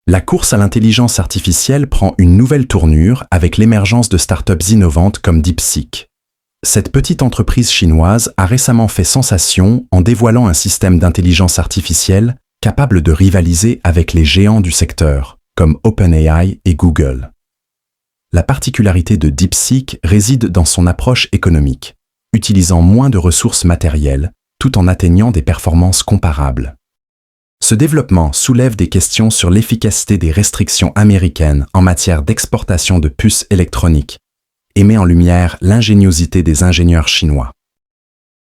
La course à l'intelligence artificielle prend une nouvelle tournure avec l'émergence de startups innovantes comme DeepSeek. Cette petite entreprise chinoise a récemment fait sensation en dévoilant un système d'intelligence artificielle capable de rivaliser avec les géants du secteur, comme OpenAI et Google. La particularité de DeepSeek réside dans son approche économique, utilisant moins de ressources matérielles, tout en atteignant des performances comparables. Ce développement soulève des questions sur l'efficacité des restrictions américaines en matière d'exportation de puces électroniques et met en lumière l'ingéniosité des ingénieurs chinois.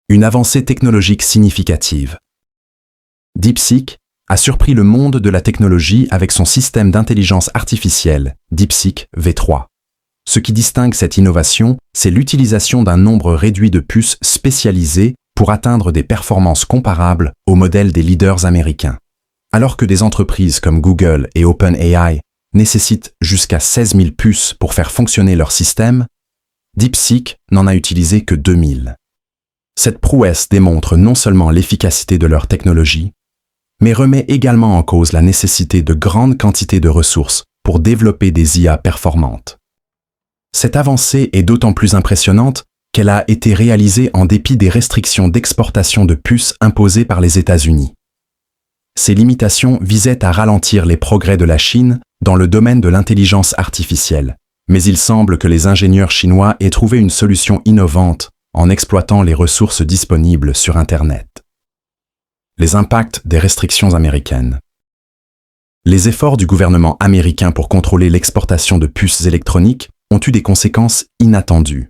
Une avancée technologique significative. DeepSeek a surpris le monde de la technologie avec son système d'intelligence artificielle, DeepSeek V3. Ce qui distingue cette innovation, c'est l'utilisation d'un nombre réduit de puces spécialisées pour atteindre des performances comparables aux modèles des leaders américains. Alors que des entreprises comme Google et OpenAI nécessitent jusqu'à 16 000 puces pour faire fonctionner leur système, DeepSeek n'en a utilisé que 2 000. Cette prouesse démontre non seulement l'efficacité de leur technologie, mais remet également en cause la nécessité de grandes quantités de ressources pour développer des IA performantes. Cette avancée est d'autant plus impressionnante qu'elle a été réalisée en dépit des restrictions d'exportation de puces imposées par les États-Unis. Ces limitations visaient à ralentir les progrès de la Chine dans le domaine de l'intelligence artificielle, mais il semble que les ingénieurs chinois aient trouvé une solution innovante en exploitant les ressources disponibles sur Internet. Les impacts des restrictions américaines. Les efforts du gouvernement américain pour contrôler l'exportation de puces électroniques ont eu des conséquences inattendues.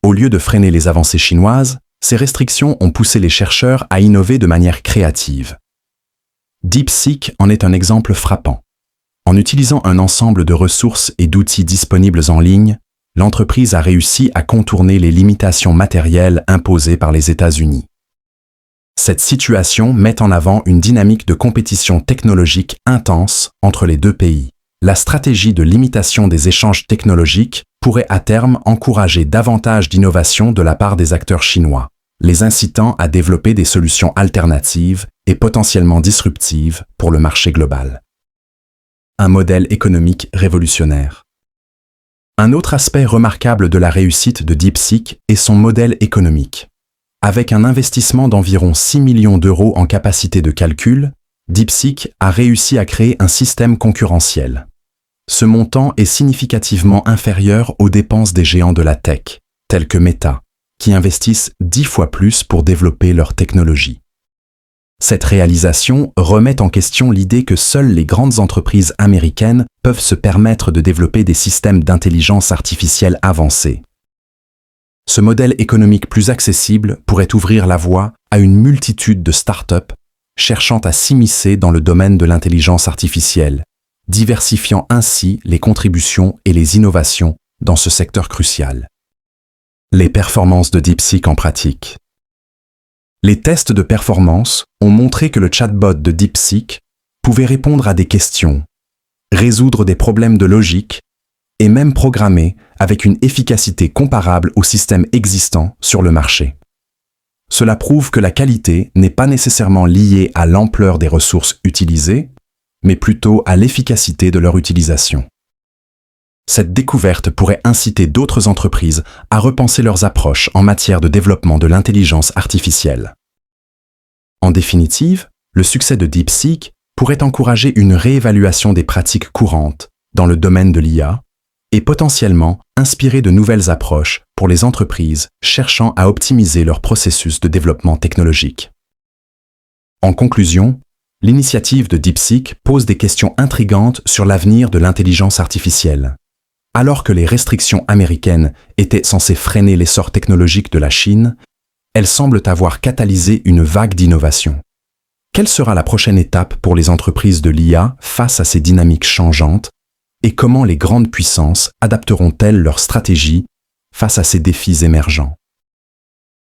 Au lieu de freiner les avancées chinoises, ces restrictions ont poussé les chercheurs à innover de manière créative. DeepSeek en est un exemple frappant. En utilisant un ensemble de ressources et d'outils disponibles en ligne, l'entreprise a réussi à contourner les limitations matérielles imposées par les États-Unis. Cette situation met en avant une dynamique de compétition technologique intense entre les deux pays. La stratégie de limitation des échanges technologiques pourrait à terme encourager davantage d'innovation de la part des acteurs chinois, les incitant à développer des solutions alternatives et potentiellement disruptives pour le marché global. Un modèle économique révolutionnaire. Un autre aspect remarquable de la réussite de DeepSeek est son modèle économique. Avec un investissement d'environ 6 millions d'euros en capacité de calcul, DeepSeek a réussi à créer un système concurrentiel. Ce montant est significativement inférieur aux dépenses des géants de la tech, tels que Meta, qui investissent 10 fois plus pour développer leur technologie. Cette réalisation remet en question l'idée que seules les grandes entreprises américaines peuvent se permettre de développer des systèmes d'intelligence artificielle avancés. Ce modèle économique plus accessible pourrait ouvrir la voie à une multitude de startups cherchant à s'immiscer dans le domaine de l'intelligence artificielle, diversifiant ainsi les contributions et les innovations dans ce secteur crucial. Les performances de DeepSeek en pratique. Les tests de performance ont montré que le chatbot de DeepSeek pouvait répondre à des questions, résoudre des problèmes de logique et même programmer avec une efficacité comparable aux systèmes existants sur le marché. Cela prouve que la qualité n'est pas nécessairement liée à l'ampleur des ressources utilisées, mais plutôt à l'efficacité de leur utilisation. Cette découverte pourrait inciter d'autres entreprises à repenser leurs approches en matière de développement de l'intelligence artificielle. En définitive, le succès de DeepSeek pourrait encourager une réévaluation des pratiques courantes dans le domaine de l'IA et potentiellement inspirer de nouvelles approches pour les entreprises cherchant à optimiser leur processus de développement technologique. En conclusion, l'initiative de DeepSeek pose des questions intrigantes sur l'avenir de l'intelligence artificielle. Alors que les restrictions américaines étaient censées freiner l'essor technologique de la Chine, elles semblent avoir catalysé une vague d'innovation. Quelle sera la prochaine étape pour les entreprises de l'IA face à ces dynamiques changeantes et comment les grandes puissances adapteront-elles leurs stratégies face à ces défis émergents?